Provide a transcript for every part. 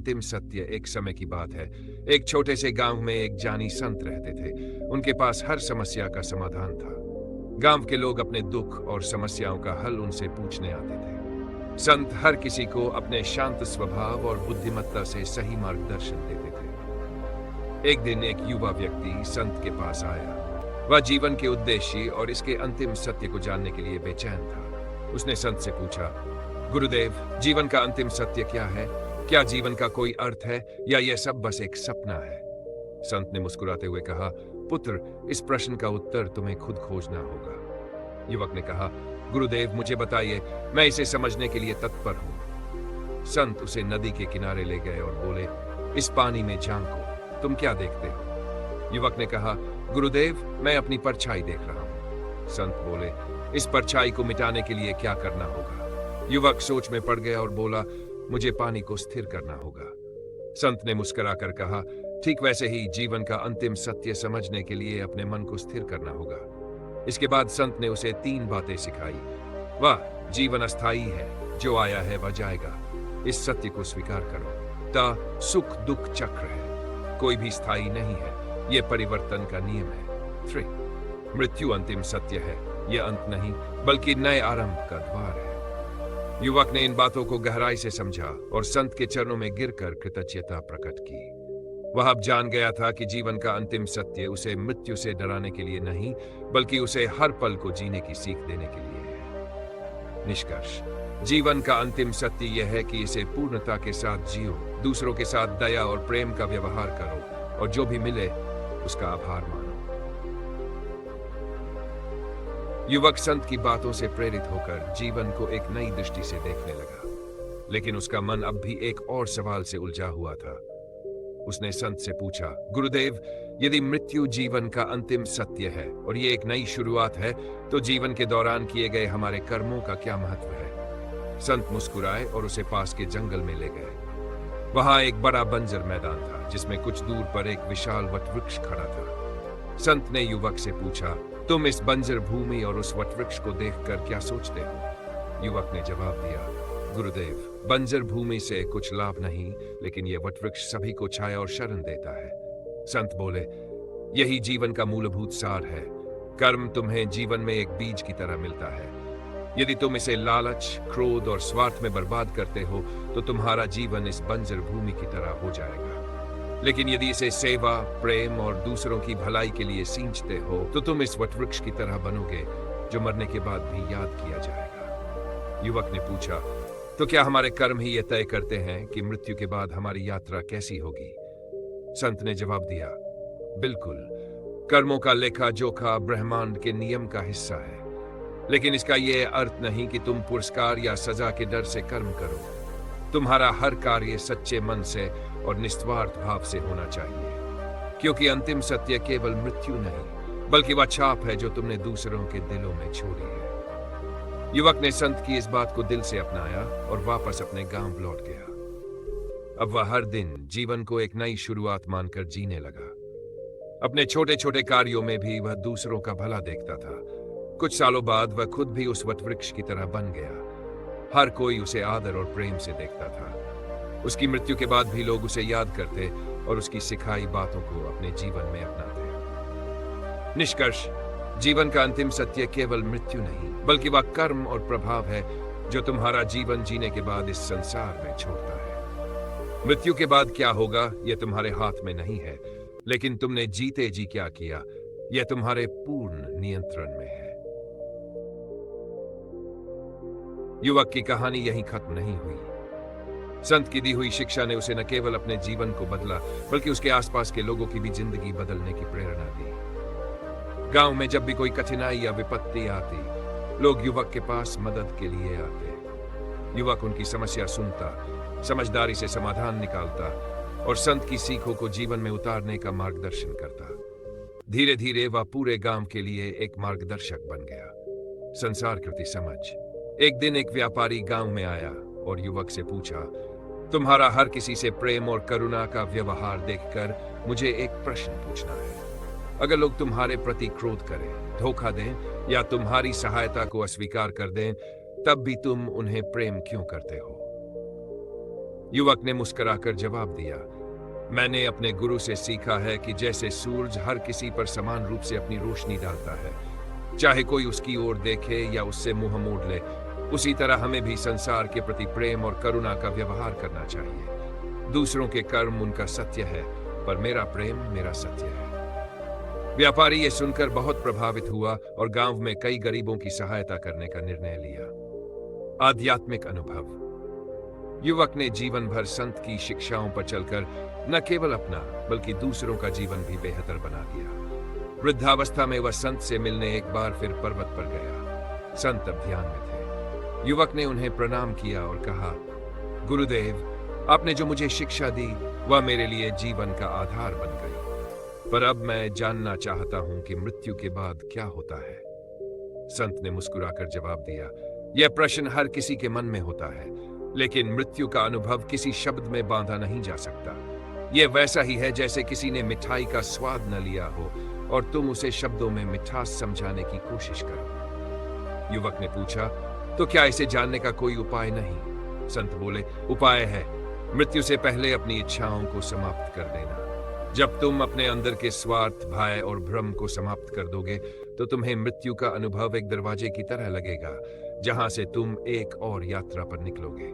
अंतिम सत्य। एक समय की बात है, एक छोटे से गांव में एक जानी संत रहते थे। उनके पास हर समस्या का समाधान था। गांव के लोग अपने दुख और समस्याओं का हल उनसे पूछने आते थे। संत हर किसी को अपने शांत स्वभाव और बुद्धिमत्ता से सही मार्गदर्शन देते थे। एक दिन एक युवा व्यक्ति संत के पास आया। वह जीवन के उद्देश्य और इसके अंतिम सत्य को जानने के लिए बेचैन था। उसने संत से पूछा, गुरुदेव, जीवन का अंतिम सत्य क्या है? क्या जीवन का कोई अर्थ है या यह सब बस एक सपना है? संत ने मुस्कुराते हुए कहा, पुत्र, इस प्रश्न का उत्तर तुम्हें खुद खोजना होगा। युवक ने कहा, गुरुदेव, मुझे बताइए, मैं इसे समझने के लिए तत्पर हूं। संत उसे नदी के किनारे ले गए और बोले, इस पानी में झांको, तुम क्या देखते हो? युवक ने कहा, गुरुदेव, मैं अपनी परछाई देख रहा हूं। संत बोले, इस परछाई को मिटाने के लिए क्या करना होगा? युवक सोच में पड़ गया और बोला, मुझे पानी को स्थिर करना होगा। संत ने मुस्कुराकर कहा, ठीक वैसे ही जीवन का अंतिम सत्य समझने के लिए अपने मन को स्थिर करना होगा। इसके बाद संत ने उसे 3 बातें सिखाई। वाह, जीवन अस्थाई है, जो आया है वह जाएगा। इस सत्य को स्वीकार करो। ता सुख दुख चक्र है, कोई भी स्थायी नहीं है, यह परिवर्तन का नियम है। 3 मृत्यु अंतिम सत्य है, यह अंत नहीं बल्कि नए आरंभ का द्वार है। युवक ने इन बातों को गहराई से समझा और संत के चरणों में गिरकर कृतज्ञता प्रकट की। वह अब जान गया था कि जीवन का अंतिम सत्य उसे मृत्यु से डराने के लिए नहीं, बल्कि उसे हर पल को जीने की सीख देने के लिए है। निष्कर्ष, जीवन का अंतिम सत्य यह है कि इसे पूर्णता के साथ जियो, दूसरों के साथ दया और प्रेम का व्यवहार करो और जो भी मिले उसका आभार मानो। युवक संत की बातों से प्रेरित होकर जीवन को एक नई दृष्टि से देखने लगा, लेकिन उसका मन अब भी एक और सवाल से उलझा हुआ था। उसने संत से पूछा, गुरुदेव, यदि मृत्यु जीवन का अंतिम सत्य है और ये एक नई शुरुआत है, तो जीवन के दौरान किए गए हमारे कर्मों का क्या महत्व है? संत मुस्कुराए और उसे पास के जंगल में ले गए। वहां एक बड़ा बंजर मैदान था, जिसमें कुछ दूर पर एक विशाल वटवृक्ष खड़ा था। संत ने युवक से पूछा, तुम इस बंजर भूमि और उस वटवृक्ष को देखकर क्या सोचते हो? युवक ने जवाब दिया, गुरुदेव, बंजर भूमि से कुछ लाभ नहीं, लेकिन यह वटवृक्ष सभी को छाया और शरण देता है। संत बोले, यही जीवन का मूलभूत सार है। कर्म तुम्हें जीवन में एक बीज की तरह मिलता है। यदि तुम इसे लालच, क्रोध और स्वार्थ में बर्बाद करते हो, तो तुम्हारा जीवन इस बंजर भूमि की तरह हो जाएगा। लेकिन यदि इसे सेवा, प्रेम और दूसरों की भलाई के लिए सींचते हो, तो तुम इस वटवृक्ष की तरह बनोगे, जो मरने के बाद भी याद किया जाएगा। युवक ने पूछा, तो क्या हमारे कर्म ही ये तय करते हैं कि मृत्यु के बाद हमारी यात्रा कैसी होगी? संत ने जवाब दिया, बिल्कुल। कर्मों का लेखा जोखा ब्रह्मांड के नियम का हिस्सा है, लेकिन इसका यह अर्थ नहीं कि तुम पुरस्कार या सजा के डर से कर्म करो। तुम्हारा हर कार्य सच्चे मन से और निस्वार्थ भाव से होना चाहिए, क्योंकि अंतिम सत्य केवल मृत्यु नहीं, बल्कि वह छाप है जो तुमने दूसरों के दिलों में छोड़ी है। युवक ने संत की इस बात को दिल से अपनाया और वापस अपने गांव लौट गया। अब वह हर दिन जीवन को एक नई शुरुआत मानकर जीने लगा। अपने छोटे छोटे कार्यों में भी वह दूसरों का भला देखता था। कुछ सालों बाद वह खुद भी उस वटवृक्ष की तरह बन गया। हर कोई उसे आदर और प्रेम से देखता था। उसकी मृत्यु के बाद भी लोग उसे याद करते और उसकी सिखाई बातों को अपने जीवन में अपनाते। निष्कर्ष, जीवन का अंतिम सत्य केवल मृत्यु नहीं, बल्कि वह कर्म और प्रभाव है जो तुम्हारा जीवन जीने के बाद इस संसार में छोड़ता है। मृत्यु के बाद क्या होगा यह तुम्हारे हाथ में नहीं है, लेकिन तुमने जीते जी क्या किया यह तुम्हारे पूर्ण नियंत्रण में है। युवक की कहानी यहीं खत्म नहीं हुई। संत की दी हुई शिक्षा ने उसे न केवल अपने जीवन को बदला, बल्कि उसके आसपास के लोगों की भी जिंदगी बदलने की प्रेरणा दी। गांव में जब भी कोई कठिनाई या विपत्ति आती, लोग युवक के पास मदद के लिए आते। युवक उनकी समस्या सुनता, समझदारी से समाधान निकालता और संत की सीखों को जीवन में उतारने का मार्गदर्शन करता। धीरे धीरे वह पूरे गांव के लिए एक मार्गदर्शक बन गया। संसार कृति समझ। एक दिन एक व्यापारी गांव में आया और युवक से पूछा, तुम्हारा हर किसी से प्रेम और करुणा का व्यवहार देखकर मुझे एक प्रश्न पूछना है। अगर लोग तुम्हारे प्रति क्रोध करें, धोखा दें या तुम्हारी सहायता को अस्वीकार कर दें, तब भी तुम उन्हें प्रेम क्यों करते हो? युवक ने मुस्कुराकर जवाब दिया, मैंने अपने गुरु से सीखा है कि जैसे सूरज हर किसी पर समान रूप से अपनी रोशनी डालता है, चाहे कोई उसकी ओर देखे या उससे मुंह मोड़ ले, उसी तरह हमें भी संसार के प्रति प्रेम और करुणा का व्यवहार करना चाहिए। दूसरों के कर्म उनका सत्य है, पर मेरा प्रेम मेरा सत्य है। व्यापारी ये सुनकर बहुत प्रभावित हुआ और गांव में कई गरीबों की सहायता करने का निर्णय लिया। आध्यात्मिक अनुभव। युवक ने जीवन भर संत की शिक्षाओं पर चलकर न केवल अपना बल्कि दूसरों का जीवन भी बेहतर बना दिया। वृद्धावस्था में वह संत से मिलने एक बार फिर पर्वत पर गया। संत अब ध्यान में थे। युवक ने उन्हें प्रणाम किया और कहा, गुरुदेव, आपने जो मुझे शिक्षा दी वह मेरे लिए जीवन का आधार बन गई, पर अब मैं जानना चाहता हूं कि मृत्यु के बाद क्या होता है। संत ने मुस्कुराकर जवाब दिया, यह प्रश्न हर किसी के मन में होता है, लेकिन मृत्यु का अनुभव किसी शब्द में बांधा नहीं जा सकता। यह वैसा ही है जैसे किसी ने मिठाई का स्वाद न लिया हो और तुम उसे शब्दों में मिठास समझाने की कोशिश करो। युवक ने पूछा, तो क्या इसे जानने का कोई उपाय नहीं? संत बोले, उपाय है। मृत्यु से पहले अपनी इच्छाओं को समाप्त कर देना। जब तुम अपने अंदर के स्वार्थ, भय और भ्रम को समाप्त कर दोगे तो तुम्हें मृत्यु का अनुभव एक दरवाजे की तरह लगेगा, जहां से तुम एक और यात्रा पर निकलोगे।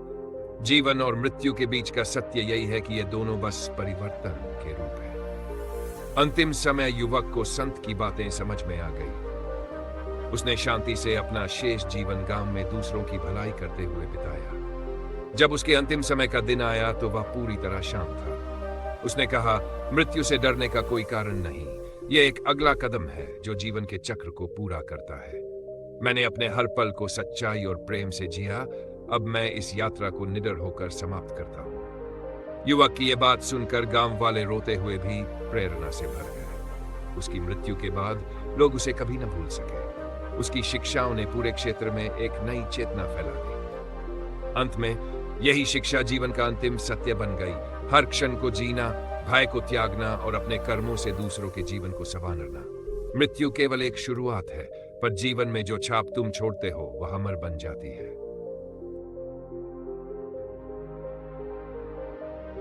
जीवन और मृत्यु के बीच का सत्य यही है कि ये दोनों बस परिवर्तन के रूप हैं। अंतिम समय युवक को संत की बातें समझ में आ गई। उसने शांति से अपना शेष जीवन गांव में दूसरों की भलाई करते हुए बिताया। जब उसके अंतिम समय का दिन आया तो वह पूरी तरह शांत था। उसने कहा, मृत्यु से डरने का कोई कारण नहीं, यह एक अगला कदम है जो जीवन के चक्र को पूरा करता है। मैंने अपने हर पल को सच्चाई और प्रेम से जिया, अब मैं इस यात्रा को निडर होकर समाप्त करता हूं। युवक की यह बात सुनकर गांव वाले रोते हुए भी प्रेरणा से भर गए। उसकी मृत्यु के बाद लोग उसे कभी न भूल सके। उसकी शिक्षाओं ने पूरे क्षेत्र में एक नई चेतना फैला दी। अंत में यही शिक्षा जीवन का अंतिम सत्य बन गई। हर क्षण को जीना, भय को त्यागना और अपने कर्मों से दूसरों के जीवन को संवारना। मृत्यु केवल एक शुरुआत है, पर जीवन में जो छाप तुम छोड़ते हो वह अमर बन जाती है।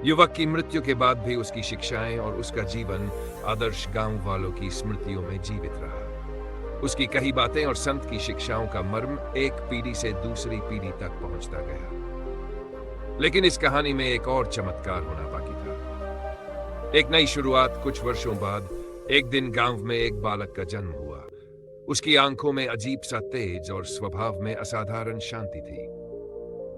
युवक की मृत्यु के बाद भी उसकी शिक्षाएं और उसका जीवन आदर्श गांव वालों की स्मृतियों में जीवित रहा। उसकी कही बातें और संत की शिक्षाओं का मर्म एक पीढ़ी से दूसरी पीढ़ी तक पहुंचता गया। लेकिन इस कहानी में एक और चमत्कार होना बाकी था। एक नई शुरुआत। कुछ वर्षों बाद एक दिन गांव में एक बालक का जन्म हुआ। उसकी आंखों में अजीब सा तेज और स्वभाव में असाधारण शांति थी।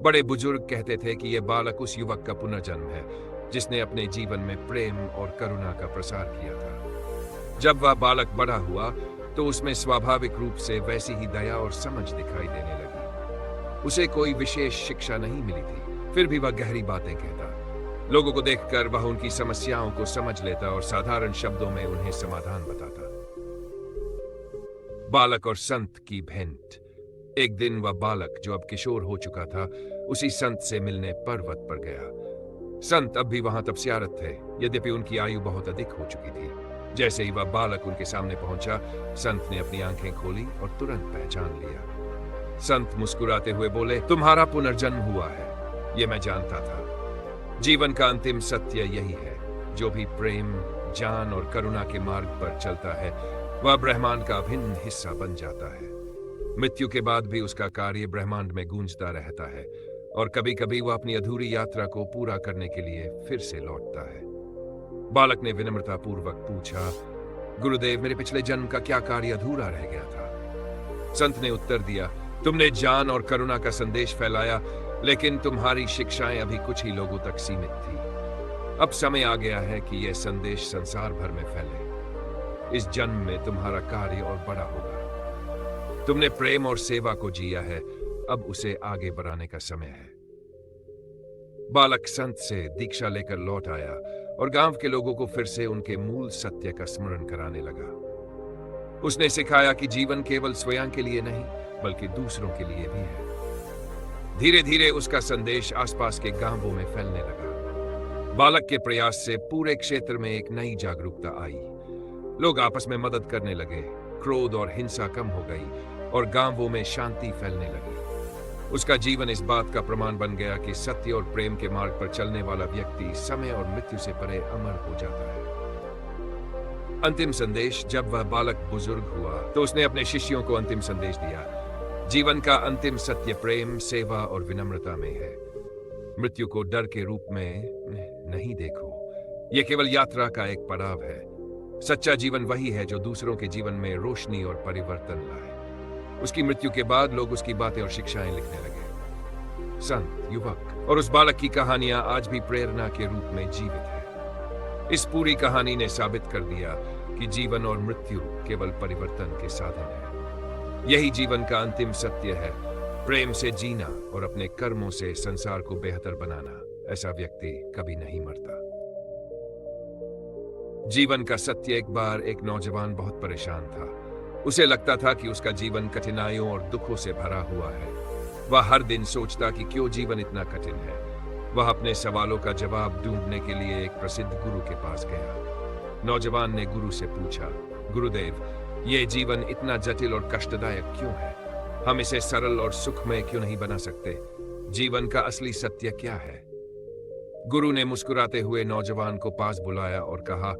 बड़े बुजुर्ग कहते थे कि यह बालक उस युवक का पुनर्जन्म है जिसने अपने जीवन में प्रेम और करुणा का प्रसार किया था। जब वह बालक बड़ा हुआ तो उसमें स्वाभाविक रूप से वैसी ही दया और समझ दिखाई देने लगी। उसे कोई विशेष शिक्षा नहीं मिली थी, फिर भी वह गहरी बातें कहता। लोगों को देखकर वह उनकी समस्याओं को समझ लेता और साधारण शब्दों में उन्हें समाधान बताता। बालक और संत की भेंट। एक दिन वह बालक, जो अब किशोर हो चुका था, उसी संत से मिलने पर्वत पर गया। संत अब भी वहां तपस्यारत थे, यद्यपि उनकी आयु बहुत अधिक हो चुकी थी। जैसे ही वह बालक उनके सामने पहुंचा, संत ने अपनी आंखें खोली और तुरंत पहचान लिया। संत मुस्कुराते हुए बोले, तुम्हारा पुनर्जन्म हुआ है, ये मैं जानता था। जीवन का अंतिम सत्य यही है, जो भी प्रेम, ज्ञान और करुणा के मार्ग पर चलता है वह ब्रह्मांड का अभिन्न हिस्सा बन जाता है। मृत्यु के बाद भी उसका कार्य ब्रह्मांड में गूंजता रहता है और कभी कभी वह अपनी अधूरी यात्रा को पूरा करने के लिए फिर से लौटता है। बालक ने विनम्रता पूर्वक पूछा, गुरुदेव, मेरे पिछले जन्म का क्या कार्य अधूरा रह गया था? संत ने उत्तर दिया, तुमने ज्ञान और करुणा का संदेश फैलाया, लेकिन तुम्हारी शिक्षाएं अभी कुछ ही लोगों तक सीमित थी। अब समय आ गया है कि यह संदेश संसार भर में फैले। इस जन्म में तुम्हारा कार्य और बड़ा होगा। तुमने प्रेम और सेवा को जिया है, अब उसे आगे बढ़ाने का समय है। बालक संत से दीक्षा लेकर लौट आया और गांव के लोगों को फिर से उनके मूल सत्य का स्मरण कराने लगा। उसने सिखाया कि जीवन केवल स्वयं के लिए नहीं, बल्कि दूसरों के लिए भी है। धीरे धीरे उसका संदेश आसपास के गांवों में फैलने लगा। बालक के प्रयास से पूरे क्षेत्र में एक नई जागरूकता आई। लोग आपस में मदद करने लगे, क्रोध और हिंसा कम हो गई और गांवों में शांति फैलने लगी। उसका जीवन इस बात का प्रमाण बन गया कि सत्य और प्रेम के मार्ग पर चलने वाला व्यक्ति समय और मृत्यु से परे अमर हो जाता है। अंतिम संदेश। जब वह बालक बुजुर्ग हुआ तो उसने अपने शिष्यों को अंतिम संदेश दिया। जीवन का अंतिम सत्य प्रेम, सेवा और विनम्रता में है। मृत्यु को डर के रूप में नहीं देखो, यह केवल यात्रा का एक पड़ाव है। सच्चा जीवन वही है जो दूसरों के जीवन में रोशनी और परिवर्तन लाए। उसकी मृत्यु के बाद लोग उसकी बातें और शिक्षाएं लिखने लगे। संत, युवक और उस बालक की कहानियां आज भी प्रेरणा के रूप में जीवित है। इस पूरी कहानी ने साबित कर दिया कि जीवन और मृत्यु केवल परिवर्तन के साधन है। यही जीवन का अंतिम सत्य है। प्रेम से जीना और अपने कर्मों से संसार को बेहतर बनाना। ऐसा व्यक्ति कभी नहीं मरता। जीवन का सत्य। एक बार एक नौजवान बहुत परेशान था। उसे लगता था कि उसका जीवन कठिनाइयों और दुखों से भरा हुआ है। वह हर दिन सोचता कि क्यों जीवन इतना कठिन है। वह अपने सवालों का जवाब ढूंढने के लिए एक प्रसिद्ध गुरु के पास गया। नौजवान ने गुरु से पूछा, गुरुदेव, ये जीवन इतना जटिल और कष्टदायक क्यों है? हम इसे सरल और सुखमय क्यों नहीं बना सकते? जीवन का असली सत्य क्या है? गुरु ने मुस्कुराते हुए नौजवान को पास बुलाया और कहा,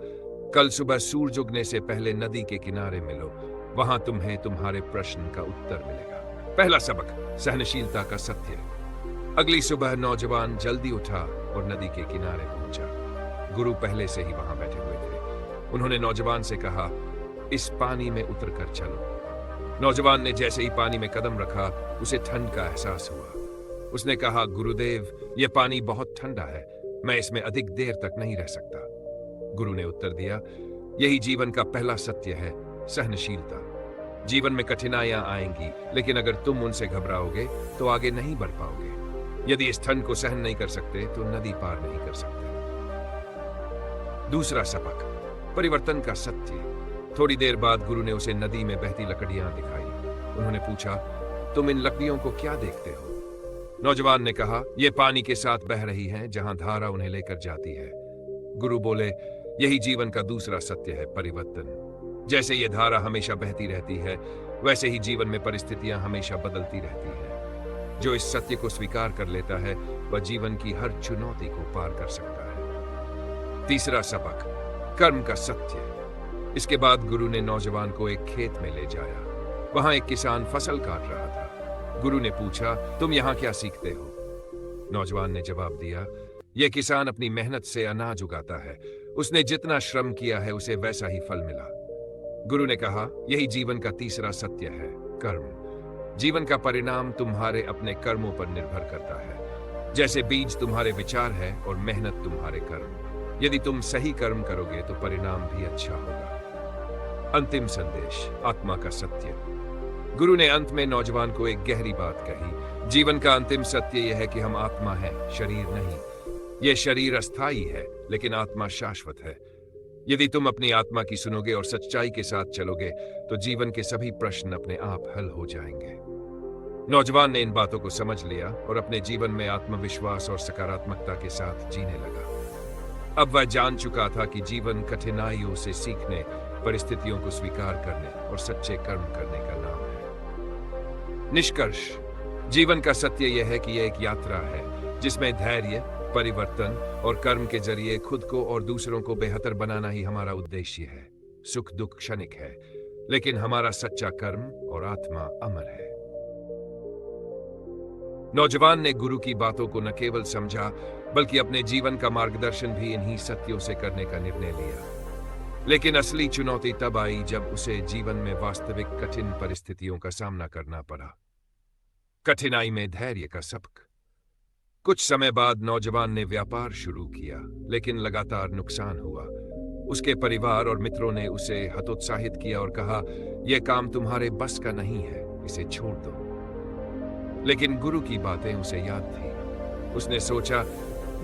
कल सुबह सूरज उगने से पहले नदी के किनारे मिलो। वहां तुम्हें तुम्हारे प्रश्न का उत्तर मिलेगा। पहला सबक, सहनशीलता का सत्य। अगली सुबह नौजवान जल्दी उठा और नदी के किनारे पहुंचा। गुरु पहले से ही वहां बैठे हुए थे। उन्होंने नौजवान से कहा, इस पानी में उतरकर चलो। नौजवान ने जैसे ही पानी में कदम रखा, उसे ठंड का एहसास हुआ। उसने कहा, गुरुदेव, यह पानी बहुत ठंडा है, मैं इसमें अधिक देर तक नहीं रह सकता। गुरु ने उत्तर दिया, यही जीवन का पहला सत्य है, सहनशीलता। जीवन में कठिनाइयां आएंगी, लेकिन अगर तुम उनसे घबराओगे तो आगे नहीं बढ़ पाओगे। यदि इस ठंड को सहन नहीं कर सकते तो नदी पार नहीं कर सकते। दूसरा सबक, परिवर्तन का सत्य। थोड़ी देर बाद गुरु ने उसे नदी में बहती लकड़ियां दिखाई। उन्होंने पूछा, तुम इन लकड़ियों को क्या देखते हो? नौजवान ने कहा, ये पानी के साथ बह रही हैं, जहां धारा उन्हें लेकर जाती है। गुरु बोले, यही जीवन का दूसरा सत्य है, परिवर्तन। जैसे ये धारा हमेशा बहती रहती है, वैसे ही जीवन में परिस्थितियां हमेशा बदलती रहती हैं। जो इस सत्य को स्वीकार कर लेता है, वह जीवन की हर चुनौती को पार कर सकता है। तीसरा सबक, कर्म का सत्य। इसके बाद गुरु ने नौजवान को एक खेत में ले जाया। वहां एक किसान फसल काट रहा था। गुरु ने पूछा, तुम यहाँ क्या सीखते हो? नौजवान ने जवाब दिया, यह किसान अपनी मेहनत से अनाज उगाता है। उसने जितना श्रम किया है, उसे वैसा ही फल मिला। गुरु ने कहा, यही जीवन का तीसरा सत्य है, कर्म। जीवन का परिणाम तुम्हारे अपने कर्मों पर निर्भर करता है। जैसे बीज तुम्हारे विचार है और मेहनत तुम्हारे कर्म। यदि तुम सही कर्म करोगे तो परिणाम भी अच्छा होगा। अंतिम संदेश, आत्मा का सत्य। गुरु ने अंत में नौजवान को एक गहरी बात कही। जीवन का अंतिम सत्य यह है कि हम आत्मा हैं, शरीर नहीं। यह शरीर अस्थायी है, लेकिन आत्मा शाश्वत है। यदि तुम अपनी आत्मा की सुनोगे और सच्चाई के साथ चलोगे तो जीवन के सभी प्रश्न अपने आप हल हो जाएंगे। नौजवान ने इन बातों को समझ लिया और अपने जीवन में आत्मविश्वास और सकारात्मकता के साथ जीने लगा। अब वह जान चुका था कि जीवन कठिनाइयों से सीखने, परिस्थितियों को स्वीकार करने और सच्चे कर्म करने का नाम है। निष्कर्ष, जीवन का सत्य यह है कि यह एक यात्रा है जिसमें धैर्य, परिवर्तन और कर्म के जरिए खुद को और दूसरों को बेहतर बनाना ही हमारा उद्देश्य है। सुख दुख क्षणिक है, लेकिन हमारा सच्चा कर्म और आत्मा अमर है। नौजवान ने गुरु की बातों को न केवल समझा, बल्कि अपने जीवन का मार्गदर्शन भी इन्हीं सत्यों से करने का निर्णय लिया। लेकिन असली चुनौती तब आई जब उसे जीवन में वास्तविक कठिन परिस्थितियों का सामना करना पड़ा। कठिनाई में धैर्य का सबक। कुछ समय बाद नौजवान ने व्यापार शुरू किया, लेकिन लगातार नुकसान हुआ। उसके परिवार और मित्रों ने उसे हतोत्साहित किया और कहा, यह काम तुम्हारे बस का नहीं है, इसे छोड़ दो। लेकिन गुरु की बातें उसे याद थी। उसने सोचा,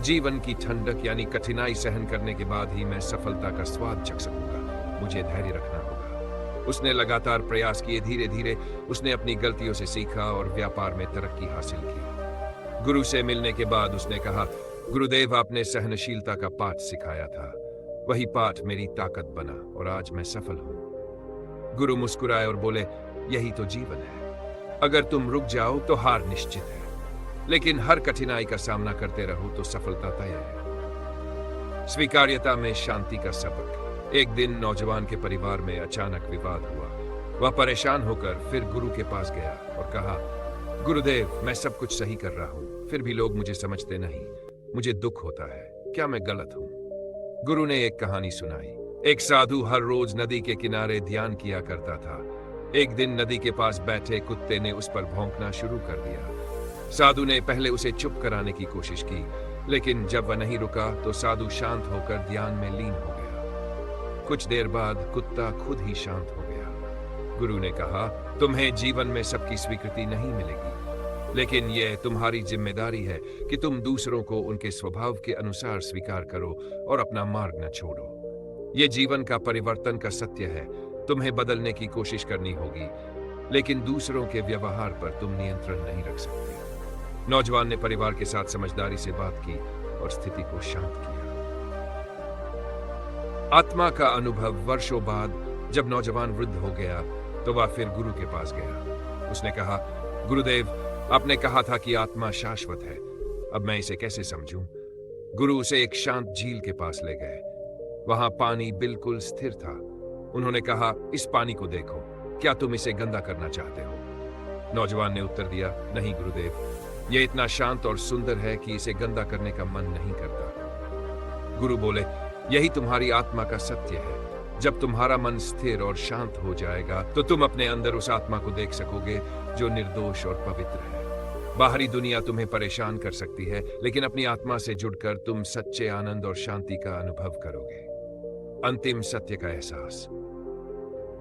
जीवन की ठंडक यानी कठिनाई सहन करने के बाद ही मैं सफलता का स्वाद चख सकूंगा। मुझे धैर्य रखना होगा। उसने लगातार प्रयास किए। धीरे धीरे उसने अपनी गलतियों से सीखा और व्यापार में तरक्की हासिल की। गुरु से मिलने के बाद उसने कहा, गुरुदेव, आपने सहनशीलता का पाठ सिखाया था। वही पाठ मेरी ताकत बना और आज मैं सफल हूं। गुरु मुस्कुराए और बोले, यही तो जीवन है। अगर तुम रुक जाओ तो हार निश्चित है, लेकिन हर कठिनाई का सामना करते रहो तो सफलता तय है। स्वीकार्यता में शांति का सबक। एक दिन नौजवान के परिवार में अचानक विवाद हुआ। वह परेशान होकर फिर गुरु के पास गया और कहा, गुरुदेव, मैं सब कुछ सही कर रहा हूं, फिर भी लोग मुझे समझते नहीं। मुझे दुख होता है, क्या मैं गलत हूं? गुरु ने एक कहानी सुनाई। एक साधु हर रोज नदी के किनारे ध्यान किया करता था। एक दिन नदी के पास बैठे कुत्ते ने उस पर भौंकना शुरू कर दिया। साधु ने पहले उसे चुप कराने की कोशिश की, लेकिन जब वह नहीं रुका तो साधु शांत होकर ध्यान में लीन हो गया। कुछ देर बाद कुत्ता खुद ही शांत हो गया। गुरु ने कहा, तुम्हें जीवन में सबकी स्वीकृति नहीं मिलेगी, लेकिन यह तुम्हारी जिम्मेदारी है कि तुम दूसरों को उनके स्वभाव के अनुसार स्वीकार करो और अपना मार्ग न छोड़ो। यह जीवन का परिवर्तन का सत्य है। तुम्हें बदलने की कोशिश करनी होगी, लेकिन दूसरों के व्यवहार पर तुम नियंत्रण नहीं रख सकते। नौजवान ने परिवार के साथ समझदारी से बात की और स्थिति को शांत किया। आत्मा का अनुभव। वर्षों बाद जब नौजवान वृद्ध हो गया तो वह फिर गुरु के पास गया। उसने कहा, गुरुदेव, आपने कहा था कि आत्मा शाश्वत है, अब मैं इसे कैसे समझूं? गुरु उसे एक शांत झील के पास ले गए। वहां पानी बिल्कुल स्थिर था। उन्होंने कहा, इस पानी को देखो, क्या तुम इसे गंदा करना चाहते हो? नौजवान ने उत्तर दिया, नहीं गुरुदेव, यह इतना शांत और सुंदर है कि इसे गंदा करने का मन नहीं करता। गुरु बोले, यही तुम्हारी आत्मा का सत्य है। जब तुम्हारा मन स्थिर और शांत हो जाएगा तो तुम अपने अंदर उस आत्मा को देख सकोगे जो निर्दोष और पवित्र है। बाहरी दुनिया तुम्हें परेशान कर सकती है, लेकिन अपनी आत्मा से जुड़कर तुम सच्चे आनंद और शांति का अनुभव करोगे। अंतिम सत्य का एहसास।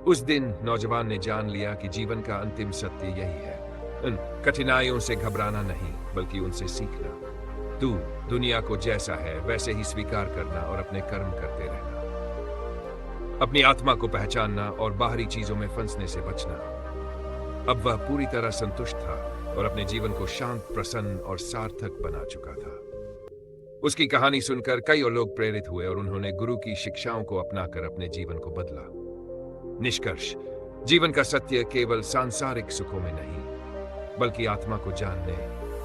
उस दिन नौजवान ने जान लिया कि जीवन का अंतिम सत्य यही है, उन कठिनाइयों से घबराना नहीं, बल्कि उनसे सीखना। तू दुनिया को जैसा है वैसे ही स्वीकार करना और अपने कर्म करते रहना। अपनी आत्मा को पहचानना और बाहरी चीजों में फंसने से बचना। अब वह पूरी तरह संतुष्ट था और अपने जीवन को शांत, प्रसन्न और सार्थक बना चुका था। उसकी कहानी सुनकर कई और लोग प्रेरित हुए और उन्होंने गुरु की शिक्षाओं को अपनाकर अपने जीवन को बदला। निष्कर्ष, जीवन का सत्य केवल सांसारिक सुखों में नहीं, बल्कि आत्मा को जानने,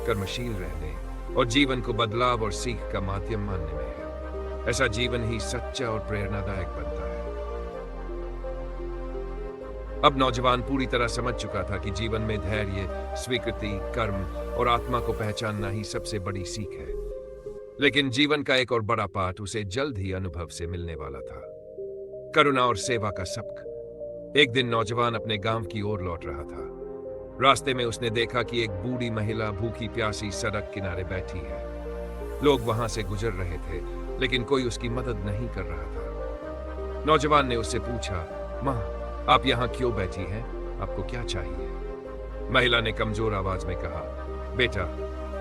कर्मशील रहने और जीवन को बदलाव और सीख का माध्यम मानने में है। ऐसा जीवन ही सच्चा और प्रेरणादायक बनता है। अब नौजवान पूरी तरह समझ चुका था कि जीवन में धैर्य, स्वीकृति, कर्म और आत्मा को पहचानना ही सबसे बड़ी सीख है। लेकिन जीवन का एक और बड़ा पाठ उसे जल्द ही अनुभव से मिलने वाला था, करुणा और सेवा का सबक। एक दिन नौजवान अपने गांव की ओर लौट रहा था। रास्ते में उसने देखा कि एक बूढ़ी महिला भूखी प्यासी सड़क किनारे बैठी है। लोग वहां से गुजर रहे थे, लेकिन कोई उसकी मदद नहीं कर रहा था। नौजवान ने उससे पूछा, माँ, आप यहाँ क्यों बैठी हैं? आपको क्या चाहिए? महिला ने कमजोर आवाज में कहा, बेटा,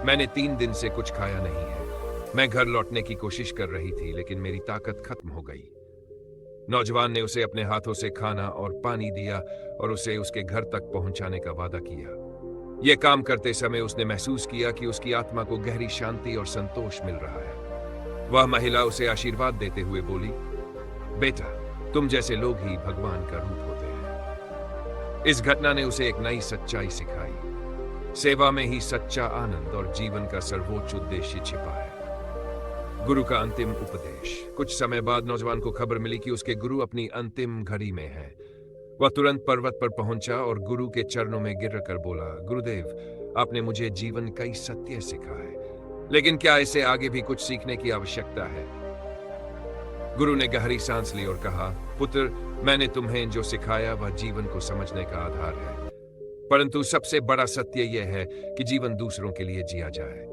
मैंने 3 दिन से कुछ खाया नहीं है। मैं घर लौटने की कोशिश कर रही थी, लेकिन मेरी ताकत खत्म हो गई। नौजवान ने उसे अपने हाथों से खाना और पानी दिया और उसे उसके घर तक पहुंचाने का वादा किया। यह काम करते समय उसने महसूस किया कि उसकी आत्मा को गहरी शांति और संतोष मिल रहा है। वह महिला उसे आशीर्वाद देते हुए बोली, बेटा, तुम जैसे लोग ही भगवान का रूप होते हैं। इस घटना ने उसे एक नई सच्चाई सिखाई। सेवा में ही सच्चा आनंद और जीवन का सर्वोच्च उद्देश्य छिपा है। गुरु का अंतिम उपदेश। कुछ समय बाद नौजवान को खबर मिली कि उसके गुरु अपनी अंतिम घड़ी में हैं। वह तुरंत पर्वत पर पहुंचा और गुरु के चरणों में गिरकर बोला, गुरुदेव, आपने मुझे जीवन कई सत्य सिखा है, लेकिन क्या इसे आगे भी कुछ सीखने की आवश्यकता है? गुरु ने गहरी सांस ली और कहा, पुत्र, मैंने तुम्हें जो सिखाया वह जीवन को समझने का आधार है, परंतु सबसे बड़ा सत्य यह है कि जीवन दूसरों के लिए जिया जाए।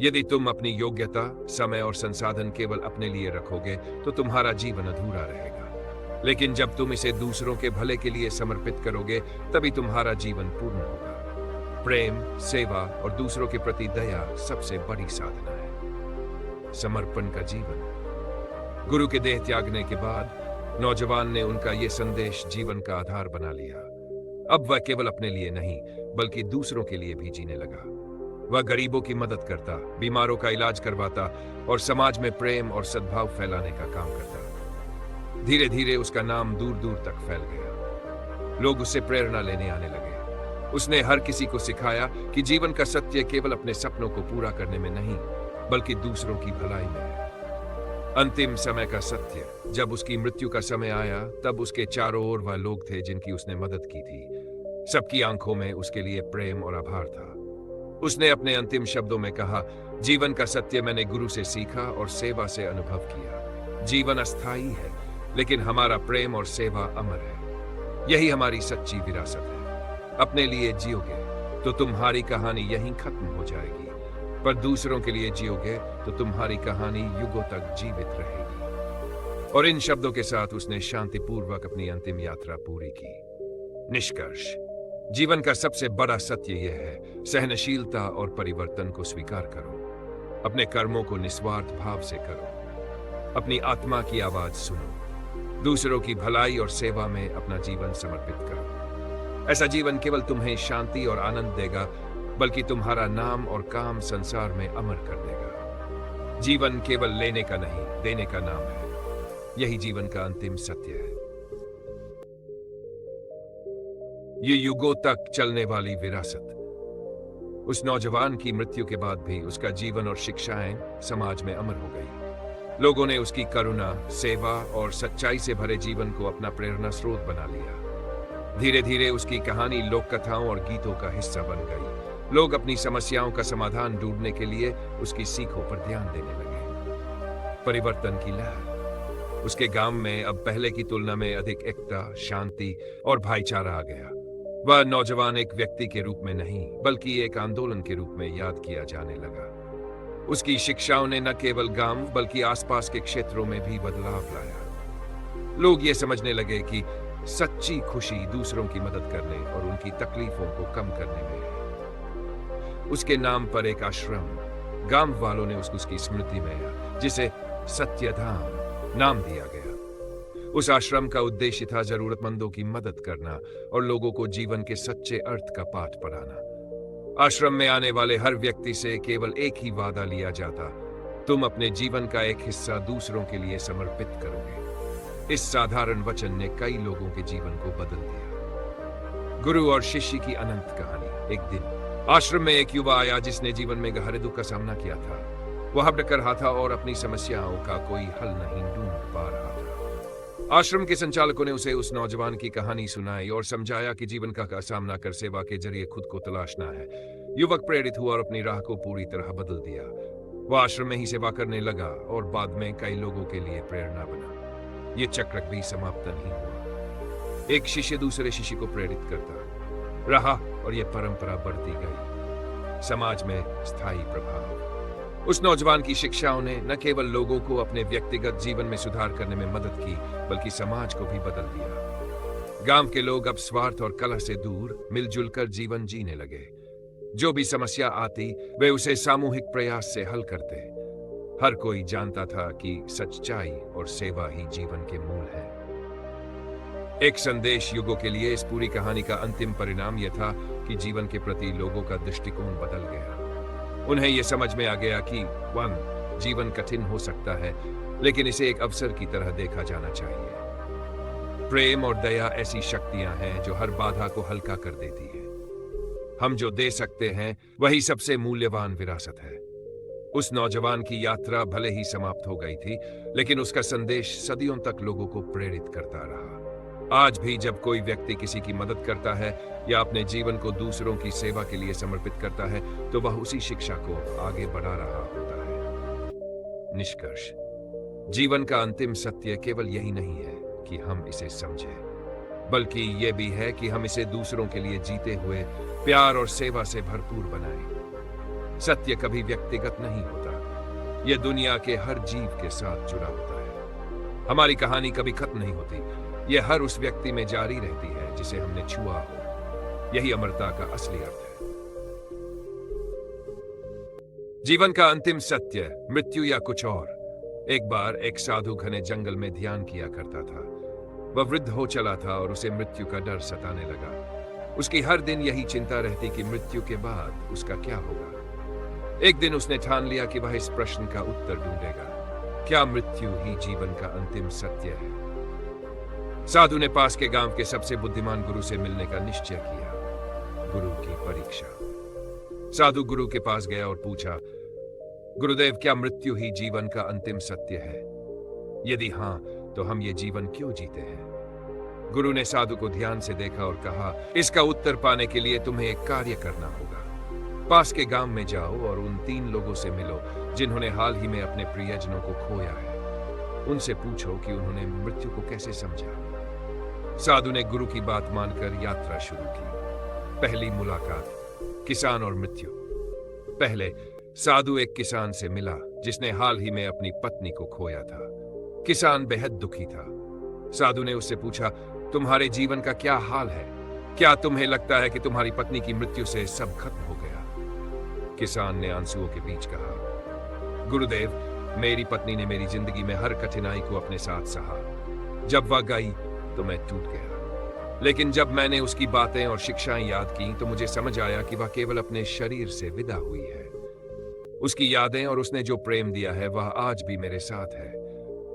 यदि तुम अपनी योग्यता, समय और संसाधन केवल अपने लिए रखोगे तो तुम्हारा जीवन अधूरा रहेगा, लेकिन जब तुम इसे दूसरों के भले के लिए समर्पित करोगे तभी तुम्हारा जीवन पूर्ण होगा। प्रेम, सेवा और दूसरों के प्रति दया सबसे बड़ी साधना है। समर्पण का जीवन। गुरु के देह त्यागने के बाद नौजवान ने उनका यह संदेश जीवन का आधार बना लिया। अब वह केवल अपने लिए नहीं बल्कि दूसरों के लिए भी जीने लगा। वह गरीबों की मदद करता, बीमारों का इलाज करवाता और समाज में प्रेम और सद्भाव फैलाने का काम करता। धीरे धीरे उसका नाम दूर दूर तक फैल गया। लोग उससे प्रेरणा लेने आने लगे। उसने हर किसी को सिखाया कि जीवन का सत्य केवल अपने सपनों को पूरा करने में नहीं, बल्कि दूसरों की भलाई में है। अंतिम समय का सत्य, जब उसकी मृत्यु का समय आया, तब उसके चारों ओर वह लोग थे जिनकी उसने मदद की थी। सबकी आंखों में उसके लिए प्रेम और आभार था। उसने अपने अंतिम शब्दों में कहा, जीवन का सत्य मैंने गुरु से सीखा और सेवा से अनुभव किया। जीवन अस्थायी है, लेकिन हमारा प्रेम और सेवा अमर है। यही हमारी सच्ची विरासत है। अपने लिए जियोगे तो तुम्हारी कहानी यहीं खत्म हो जाएगी, पर दूसरों के लिए जियोगे तो तुम्हारी कहानी युगों तक जीवित रहेगी। और इन शब्दों के साथ उसने शांतिपूर्वक अपनी अंतिम यात्रा पूरी की। निष्कर्ष, जीवन का सबसे बड़ा सत्य यह है, सहनशीलता और परिवर्तन को स्वीकार करो। अपने कर्मों को निस्वार्थ भाव से करो। अपनी आत्मा की आवाज सुनो। दूसरों की भलाई और सेवा में अपना जीवन समर्पित करो। ऐसा जीवन केवल तुम्हें शांति और आनंद देगा, बल्कि तुम्हारा नाम और काम संसार में अमर कर देगा। जीवन केवल लेने का नहीं, देने का नाम है। यही जीवन का अंतिम सत्य है। ये युगों तक चलने वाली विरासत। उस नौजवान की मृत्यु के बाद भी उसका जीवन और शिक्षाएं समाज में अमर हो गई। लोगों ने उसकी करुणा, सेवा और सच्चाई से भरे जीवन को अपना प्रेरणा स्रोत बना लिया। धीरे धीरे उसकी कहानी लोक कथाओं और गीतों का हिस्सा बन गई। लोग अपनी समस्याओं का समाधान ढूंढने के लिए उसकी सीखों पर ध्यान देने लगे। परिवर्तन की लहर। उसके गांव में अब पहले की तुलना में अधिक एकता, शांति और भाईचारा आ गया। वह नौजवान एक व्यक्ति के रूप में नहीं, बल्कि एक आंदोलन के रूप में याद किया जाने लगा। उसकी शिक्षाओं ने न केवल गांव बल्कि आसपास के क्षेत्रों में भी बदलाव लाया। लोग ये समझने लगे कि सच्ची खुशी दूसरों की मदद करने और उनकी तकलीफों को कम करने में है। उसके नाम पर एक आश्रम गांव वालों ने उसकी स्मृति में, जिसे सत्यधाम नाम दिया गया। उस आश्रम का उद्देश्य था जरूरतमंदों की मदद करना और लोगों को जीवन के सच्चे अर्थ का पाठ पढ़ाना। आश्रम में आने वाले हर व्यक्ति से केवल एक ही वादा लिया जाता, तुम अपने जीवन का एक हिस्सा दूसरों के लिए समर्पित करोगे। इस साधारण वचन ने कई लोगों के जीवन को बदल दिया। गुरु और शिष्य की अनंत कहानी। एक दिन आश्रम में एक युवा आया जिसने जीवन में गहरे दुख का सामना किया था। वह भटक रहा था और अपनी समस्याओं का कोई हल नहीं ढूंढ पा रहा था। आश्रम के संचालकों ने उसे उस नौजवान की कहानी सुनाई और समझाया कि जीवन का सामना कर सेवा के जरिए खुद को तलाशना है। युवक प्रेरित हुआ और अपनी राह को पूरी तरह बदल दिया। वह आश्रम में ही सेवा करने लगा और बाद में कई लोगों के लिए प्रेरणा बना। ये चक्र भी समाप्त नहीं हुआ। एक शिष्य दूसरे शिष्य को प्रेरित करता रहा और यह परंपरा बढ़ती गई। समाज में स्थायी प्रभाव। उस नौजवान की शिक्षाओं ने न केवल लोगों को अपने व्यक्तिगत जीवन में सुधार करने में मदद की, बल्कि समाज को भी बदल दिया। गांव के लोग अब स्वार्थ और कलह से दूर मिलजुल कर जीवन जीने लगे। जो भी समस्या आती, वे उसे सामूहिक प्रयास से हल करते। हर कोई जानता था कि सच्चाई और सेवा ही जीवन के मूल है। एक संदेश युगों के लिए इस पूरी कहानी का अंतिम परिणाम यह था कि जीवन के प्रति लोगों का दृष्टिकोण बदल गया। उन्हें यह समझ में आ गया कि जीवन कठिन हो सकता है, लेकिन इसे एक अवसर की तरह देखा जाना चाहिए। प्रेम और दया ऐसी शक्तियां हैं जो हर बाधा को हल्का कर देती है। हम जो दे सकते हैं वही सबसे मूल्यवान विरासत है। उस नौजवान की यात्रा भले ही समाप्त हो गई थी, लेकिन उसका संदेश सदियों तक लोगों को प्रेरित करता रहा। आज भी जब कोई व्यक्ति किसी की मदद करता है या अपने जीवन को दूसरों की सेवा के लिए समर्पित करता है, तो वह उसी शिक्षा को आगे बढ़ा रहा होता है। निष्कर्ष, जीवन का अंतिम सत्य केवल यही नहीं है कि हम इसे समझें, बल्कि यह भी है कि हम इसे दूसरों के लिए जीते हुए प्यार और सेवा से भरपूर बनाएं। सत्य कभी व्यक्तिगत नहीं होता, यह दुनिया के हर जीव के साथ जुड़ा होता है। हमारी कहानी कभी खत्म नहीं होती, यह हर उस व्यक्ति में जारी रहती है जिसे हमने छुआ हो। यही अमरता का असली अर्थ है। जीवन का अंतिम सत्य, मृत्यु या कुछ और। एक बार एक साधु घने जंगल में ध्यान किया करता था। वह वृद्ध हो चला था और उसे मृत्यु का डर सताने लगा। उसकी हर दिन यही चिंता रहती कि मृत्यु के बाद उसका क्या होगा। एक दिन उसने ठान लिया कि वह इस प्रश्न का उत्तर ढूंढेगा, क्या मृत्यु ही जीवन का अंतिम सत्य है? साधु ने पास के गांव के सबसे बुद्धिमान गुरु से मिलने का निश्चय किया। गुरु की परीक्षा। साधु गुरु के पास गया और पूछा, गुरुदेव, क्या मृत्यु ही जीवन का अंतिम सत्य है? यदि हां, तो हम ये जीवन क्यों जीते हैं? गुरु ने साधु को ध्यान से देखा और कहा, इसका उत्तर पाने के लिए तुम्हें एक कार्य करना होगा। पास के गांव में जाओ और उन 3 लोगों से मिलो जिन्होंने हाल ही में अपने प्रियजनों को खोया है। उनसे पूछो कि उन्होंने मृत्यु को कैसे समझा। साधु ने गुरु की बात मानकर यात्रा शुरू की। पहली मुलाकात, किसान और मृत्यु। पहले साधु एक किसान से मिला जिसने हाल ही में अपनी पत्नी को खोया था। किसान बेहद दुखी था। साधु ने उससे पूछा, तुम्हारे जीवन का क्या हाल है? क्या तुम्हें लगता है कि तुम्हारी पत्नी की मृत्यु से सब खत्म हो गया? किसान ने आंसुओं के बीच कहा, गुरुदेव, मेरी पत्नी ने मेरी जिंदगी में हर कठिनाई को अपने साथ सहा। जब वह गई तो मैं टूट गया, लेकिन जब मैंने उसकी बातें और शिक्षाएं याद की तो मुझे समझ आया कि वह केवल अपने शरीर से विदा हुई है। उसकी यादें और उसने जो प्रेम दिया है वह आज भी मेरे साथ है।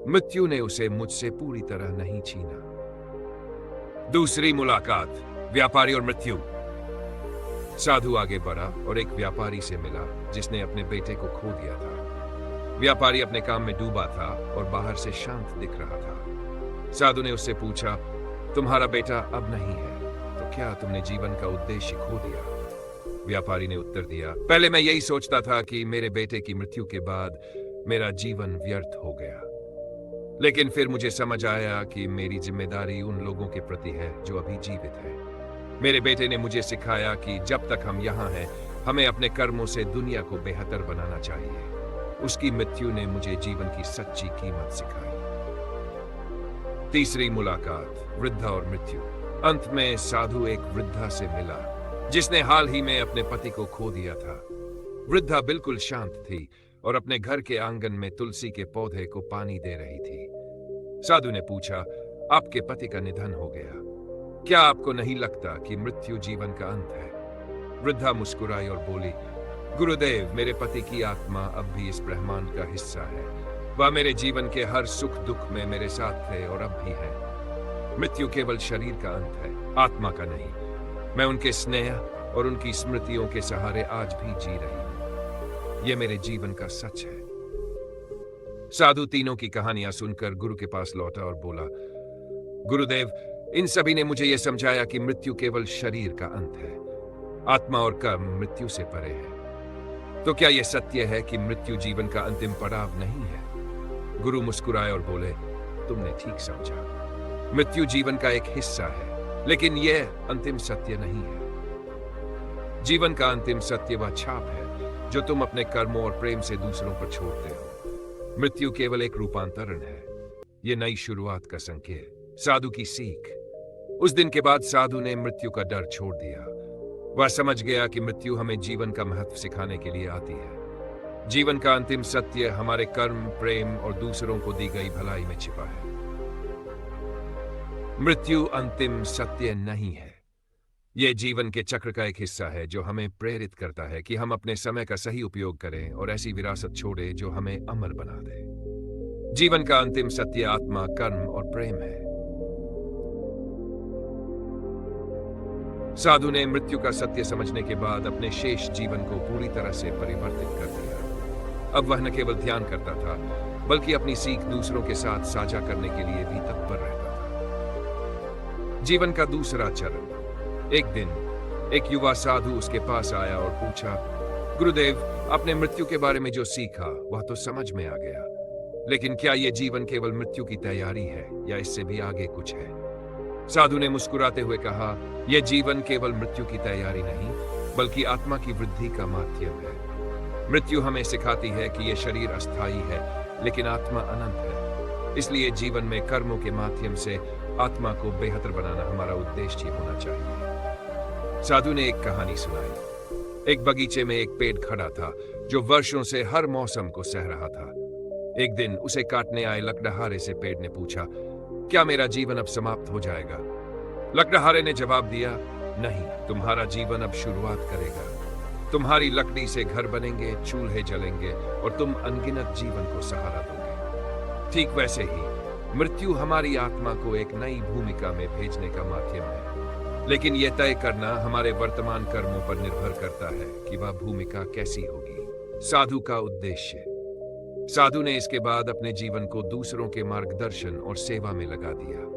मृत्यु ने उसे मुझसे पूरी तरह नहीं छीना। दूसरी मुलाकात, व्यापारी और मृत्यु। साधु आगे बढ़ा और एक व्यापारी से मिला जिसने अपने बेटे को खो दिया था। व्यापारी अपने काम में डूबा था और बाहर से शांत दिख रहा था। साधु ने उससे पूछा, तुम्हारा बेटा अब नहीं है, तो क्या तुमने जीवन का उद्देश्य खो दिया? व्यापारी ने उत्तर दिया, पहले मैं यही सोचता था कि मेरे बेटे की मृत्यु के बाद मेरा जीवन व्यर्थ हो गया, लेकिन फिर मुझे समझ आया कि मेरी जिम्मेदारी उन लोगों के प्रति है जो अभी जीवित है। मेरे बेटे ने मुझे सिखाया कि जब तक हम यहाँ हैं, हमें अपने कर्मों से दुनिया को बेहतर बनाना चाहिए। उसकी मृत्यु ने मुझे जीवन की सच्ची कीमत सिखाई। तीसरी मुलाकात, वृद्धा और मृत्यु। अंत में साधु एक वृद्धा से मिला जिसने हाल ही में अपने पति को खो दिया था। वृद्धा बिल्कुल शांत थी और अपने घर के आंगन में तुलसी के पौधे को पानी दे रही थी। साधु ने पूछा, आपके पति का निधन हो गया, क्या आपको नहीं लगता कि मृत्यु जीवन का अंत है? वृद्धा मुस्कुराई और बोली, गुरुदेव, मेरे पति की आत्मा अब भी इस ब्रह्मांड का हिस्सा है। वह मेरे जीवन के हर सुख दुख में मेरे साथ थे और अब भी है। मृत्यु केवल शरीर का अंत है, आत्मा का नहीं। मैं उनके स्नेह और उनकी स्मृतियों के सहारे आज भी जी रही हूं। यह मेरे जीवन का सच है। साधु तीनों की कहानियां सुनकर गुरु के पास लौटा और बोला, गुरुदेव, इन सभी ने मुझे यह समझाया कि मृत्यु केवल शरीर का अंत है, आत्मा और कर्म मृत्यु से परे है। तो क्या यह सत्य है कि मृत्यु जीवन का अंतिम पड़ाव नहीं है? गुरु मुस्कुराए और बोले, तुमने ठीक समझा। मृत्यु जीवन का एक हिस्सा है, लेकिन यह अंतिम सत्य नहीं है। जीवन का अंतिम सत्य वह छाप है जो तुम अपने कर्मों और प्रेम से दूसरों पर छोड़ते हो। मृत्यु केवल एक रूपांतरण है, यह नई शुरुआत का संकेत। साधु की सीख। उस दिन के बाद साधु ने मृत्यु का डर छोड़ दिया। वह समझ गया कि मृत्यु हमें जीवन का महत्व सिखाने के लिए आती है। जीवन का अंतिम सत्य हमारे कर्म, प्रेम और दूसरों को दी गई भलाई में छिपा है। मृत्यु अंतिम सत्य नहीं है, यह जीवन के चक्र का एक हिस्सा है जो हमें प्रेरित करता है कि हम अपने समय का सही उपयोग करें और ऐसी विरासत छोड़ें जो हमें अमर बना दे। जीवन का अंतिम सत्य आत्मा, कर्म और प्रेम है। साधु ने मृत्यु का सत्य समझने के बाद अपने शेष जीवन को पूरी तरह से परिवर्तित कर दिया। अब वह न केवल ध्यान करता था, बल्कि अपनी सीख दूसरों के साथ साझा करने के लिए भी तत्पर रहता था। जीवन का दूसरा चरण। एक दिन एक युवा साधु उसके पास आया और पूछा, गुरुदेव, आपने मृत्यु के बारे में जो सीखा वह तो समझ में आ गया, लेकिन क्या यह जीवन केवल मृत्यु की तैयारी है या इससे भी आगे कुछ है? साधु ने मुस्कुराते हुए कहा, यह जीवन केवल मृत्यु की तैयारी नहीं, बल्कि आत्मा की वृद्धि का माध्यम है। मृत्यु हमें सिखाती है कि यह शरीर अस्थायी है, लेकिन आत्मा अनंत है। इसलिए जीवन में कर्मों के माध्यम से आत्मा को बेहतर बनाना हमारा उद्देश्य होना चाहिए। साधु ने एक कहानी सुनाई। एक बगीचे में एक पेड़ खड़ा था जो वर्षों से हर मौसम को सह रहा था। एक दिन उसे काटने आए लकड़हारे से पेड़ ने पूछा, क्या मेरा जीवन अब समाप्त हो जाएगा? लकड़हारे ने जवाब दिया, नहीं, तुम्हारा जीवन अब शुरुआत करेगा। तुम्हारी लकड़ी से घर बनेंगे, चूल्हे जलेंगे और तुम अनगिनत जीवन को सहारा दोगे। ठीक वैसे ही मृत्यु हमारी आत्मा को एक नई भूमिका में भेजने का माध्यम है। लेकिन यह तय करना हमारे वर्तमान कर्मों पर निर्भर करता है कि वह भूमिका कैसी होगी। साधु का उद्देश्य। साधु ने इसके बाद अपने जीवन को दूसरों के मार्गदर्शन और सेवा में लगा दिया।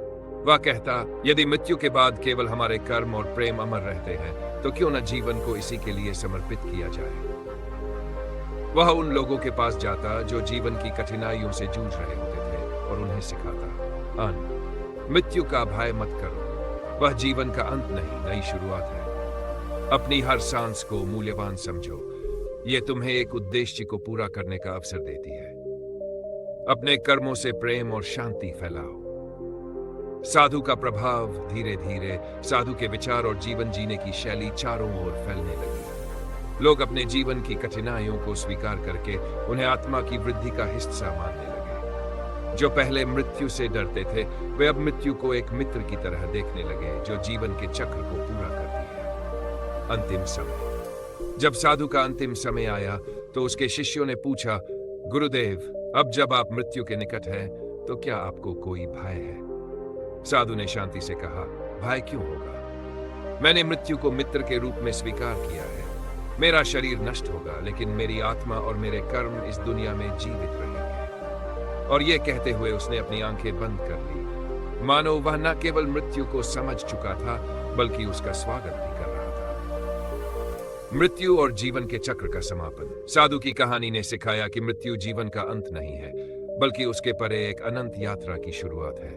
वह कहता, यदि मृत्यु के बाद केवल हमारे कर्म और प्रेम अमर रहते हैं तो क्यों न जीवन को इसी के लिए समर्पित किया जाए। वह उन लोगों के पास जाता जो जीवन की कठिनाइयों से जूझ रहे होते थे और उन्हें सिखाता, मृत्यु का भय मत करो, वह जीवन का अंत नहीं, नई शुरुआत है। अपनी हर सांस को मूल्यवान समझो, यह तुम्हें एक उद्देश्य को पूरा करने का अवसर देती है। अपने कर्मों से प्रेम और शांति फैलाओ। साधु का प्रभाव धीरे धीरे साधु के विचार और जीवन जीने की शैली चारों ओर फैलने लगी। लोग अपने जीवन की कठिनाइयों को स्वीकार करके उन्हें आत्मा की वृद्धि का हिस्सा मानने लगे। जो पहले मृत्यु से डरते थे वे अब मृत्यु को एक मित्र की तरह देखने लगे जो जीवन के चक्र को पूरा करती है। अंतिम समय। जब साधु का अंतिम समय आया तो उसके शिष्यों ने पूछा, गुरुदेव, अब जब आप मृत्यु के निकट हैं तो क्या आपको कोई भय है? साधु ने शांति से कहा, भय क्यों होगा? मैंने मृत्यु को मित्र के रूप में स्वीकार किया है। मेरा शरीर नष्ट होगा लेकिन मेरी आत्मा और मेरे कर्म इस दुनिया में जीवित रहेंगे। और यह कहते हुए उसने अपनी आंखें बंद कर ली, मानो वह न केवल मृत्यु को समझ चुका था बल्कि उसका स्वागत भी कर रहा था। मृत्यु और जीवन के चक्र का समापन। साधु की कहानी ने सिखाया कि मृत्यु जीवन का अंत नहीं है बल्कि उसके परे एक अनंत यात्रा की शुरुआत है।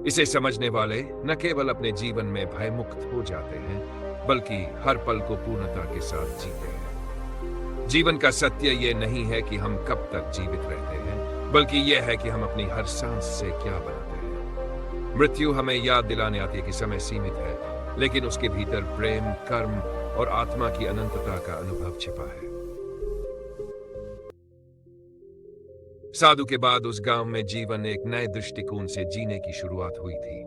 इसे समझने वाले न केवल अपने जीवन में भय मुक्त हो जाते हैं बल्कि हर पल को पूर्णता के साथ जीते हैं। जीवन का सत्य यह नहीं है कि हम कब तक जीवित रहते हैं बल्कि यह है कि हम अपनी हर सांस से क्या बनाते हैं। मृत्यु हमें याद दिलाने आती है कि समय सीमित है लेकिन उसके भीतर प्रेम, कर्म और आत्मा की अनंतता का अनुभव छिपा है। साधु के बाद उस गांव में जीवन एक नए दृष्टिकोण से जीने की शुरुआत हुई थी।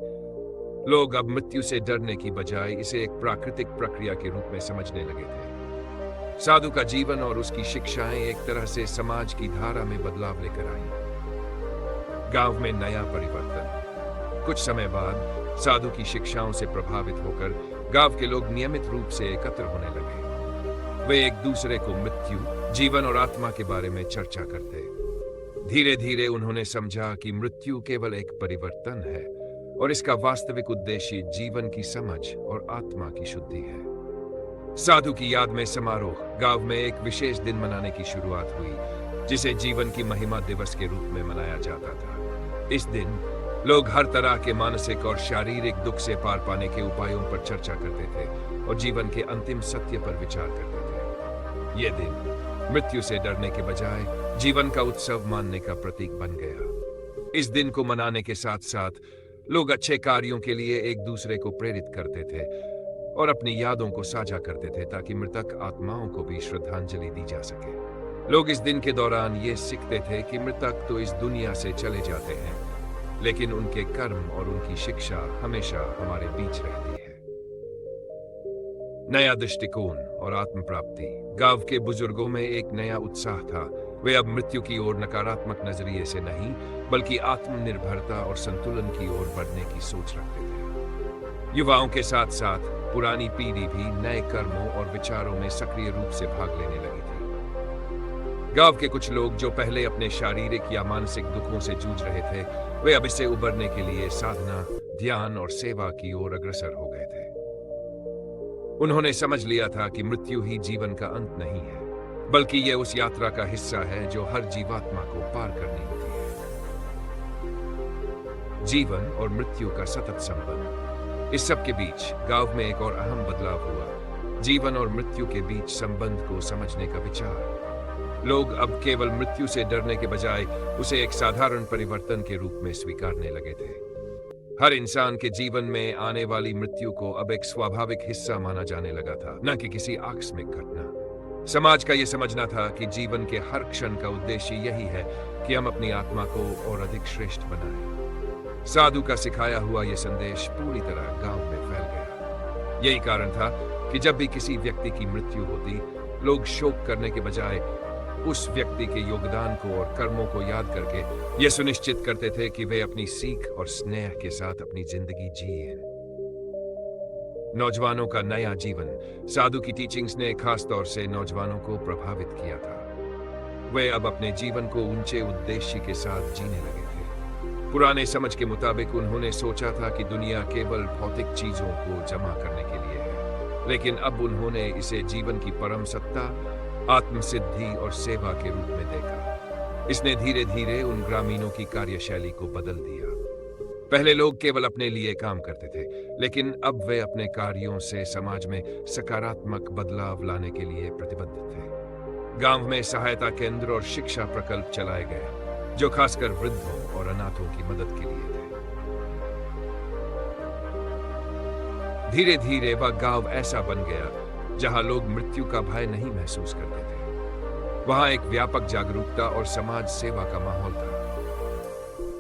लोग अब मृत्यु से डरने की बजाय इसे एक प्राकृतिक प्रक्रिया के रूप में समझने लगे थे। साधु का जीवन और उसकी शिक्षाएं एक तरह से समाज की धारा में बदलाव लेकर आई। गांव में नया परिवर्तन। कुछ समय बाद साधु की शिक्षाओं से प्रभावित होकर गांव के लोग नियमित रूप से एकत्र होने लगे। वे एक दूसरे को मृत्यु, जीवन और आत्मा के बारे में चर्चा करते। धीरे धीरे उन्होंने समझा कि मृत्यु केवल एक परिवर्तन है और इसका वास्तविक उद्देश्य जीवन की समझ और आत्मा की शुद्धि है। साधु की याद में समारोह। गांव में एक विशेष दिन मनाने की शुरुआत हुई जिसे जीवन की महिमा दिवस के रूप में मनाया जाता था। इस दिन लोग हर तरह के मानसिक और शारीरिक दुख से पार पाने के उपायों पर चर्चा करते थे और जीवन के अंतिम सत्य पर विचार करते थे। यह दिन मृत्यु से डरने के बजाय जीवन का उत्सव मानने का प्रतीक बन गया। इस दिन को मनाने के साथ साथ लोग अच्छे कार्यों के लिए एक दूसरे को प्रेरित करते थे और अपनी यादों को साझा करते थे ताकि मृतक आत्माओं को भी श्रद्धांजलि दी जा सके। लोग इस दिन के दौरान ये सीखते थे कि मृतक तो इस दुनिया से चले जाते हैं लेकिन उनके कर्म और उनकी शिक्षा हमेशा हमारे बीच रहती है। नया दृष्टिकोण और आत्म प्राप्ति। गांव के बुजुर्गों में एक नया उत्साह था। वे अब मृत्यु की ओर नकारात्मक नजरिए से नहीं बल्कि आत्मनिर्भरता और संतुलन की ओर बढ़ने की सोच रखते थे। युवाओं के साथ साथ पुरानी पीढ़ी भी नए कर्मों और विचारों में सक्रिय रूप से भाग लेने लगी थी। गांव के कुछ लोग जो पहले अपने शारीरिक या मानसिक दुखों से जूझ रहे थे वे अब इससे उबरने के लिए साधना, ध्यान और सेवा की ओर अग्रसर हो गए थे। उन्होंने समझ लिया था कि मृत्यु ही जीवन का अंत नहीं है बल्कि यह उस यात्रा का हिस्सा है जो हर जीवात्मा को पार करनी होती है। जीवन और मृत्यु का सतत संबंध। इस सब के बीच गांव में एक और अहम बदलाव हुआ, जीवन और मृत्यु के बीच संबंध को समझने का विचार। लोग अब केवल मृत्यु से डरने के बजाय उसे एक साधारण परिवर्तन के रूप में स्वीकारने लगे थे। हर इंसान के जीवन में आने वाली मृत्यु को अब एक स्वाभाविक हिस्सा माना जाने लगा था, न कि किसी आकस्मिक घटना। समाज का यह समझना था कि जीवन के हर क्षण का उद्देश्य यही है कि हम अपनी आत्मा को और अधिक श्रेष्ठ बनाएं। साधु का सिखाया हुआ यह संदेश पूरी तरह गांव में फैल गया। यही कारण था कि जब भी किसी व्यक्ति की मृत्यु होती, लोग शोक करने के बजाय उस व्यक्ति के योगदान को और कर्मों को याद करके यह सुनिश्चित करते थे कि वे अपनी सीख और स्नेह के साथ अपनी जिंदगी जिए। नौजवानों का नया जीवन। साधु की टीचिंग्स ने खास तौर से नौजवानों को प्रभावित किया था। वे अब अपने जीवन को ऊंचे उद्देश्य के साथ जीने लगे थे। पुराने समझ के मुताबिक उन्होंने सोचा था कि दुनिया केवल भौतिक चीजों को जमा करने के लिए है, लेकिन अब उन्होंने इसे जीवन की परम सत्ता, आत्मसिद्धि और सेवा के रूप में देखा। इसने धीरे धीरे उन ग्रामीणों की कार्यशैली को बदल दिया। पहले लोग केवल अपने लिए काम करते थे, लेकिन अब वे अपने कार्यों से समाज में सकारात्मक बदलाव लाने के लिए प्रतिबद्ध थे। गांव में सहायता केंद्र और शिक्षा प्रकल्प चलाए गए, जो खासकर वृद्धों और अनाथों की मदद के लिए थे। धीरे धीरे वह गांव ऐसा बन गया जहां लोग मृत्यु का भय नहीं महसूस करते थे। वहां एक व्यापक जागरूकता और समाज सेवा का माहौल था।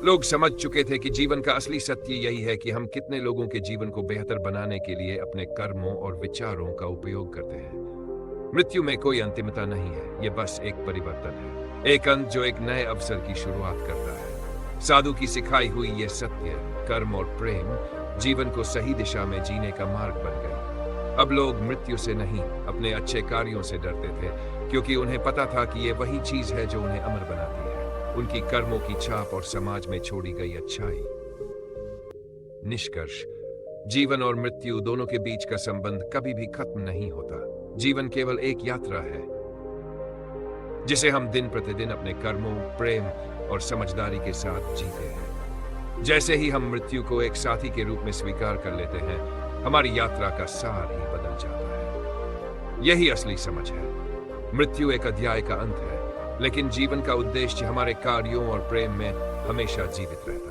लोग समझ चुके थे कि जीवन का असली सत्य यही है कि हम कितने लोगों के जीवन को बेहतर बनाने के लिए अपने कर्मों और विचारों का उपयोग करते हैं। मृत्यु में कोई अंतिमता नहीं है, ये बस एक परिवर्तन है, एक अंत जो एक नए अवसर की शुरुआत करता है। साधु की सिखाई हुई ये सत्य, कर्म और प्रेम जीवन को सही दिशा में जीने का मार्ग बन गई। अब लोग मृत्यु से नहीं, अपने अच्छे कार्यों से डरते थे, क्योंकि उन्हें पता था कि ये वही चीज है जो उन्हें अमर बनाती है, उनकी कर्मों की छाप और समाज में छोड़ी गई अच्छाई। निष्कर्ष, जीवन और मृत्यु दोनों के बीच का संबंध कभी भी खत्म नहीं होता। जीवन केवल एक यात्रा है जिसे हम दिन प्रतिदिन अपने कर्मों, प्रेम और समझदारी के साथ जीते हैं। जैसे ही हम मृत्यु को एक साथी के रूप में स्वीकार कर लेते हैं, हमारी यात्रा का सार ही बदल जाता है। यही असली समझ है। मृत्यु एक अध्याय का अंत है, लेकिन जीवन का उद्देश्य हमारे कार्यों और प्रेम में हमेशा जीवित रहता है।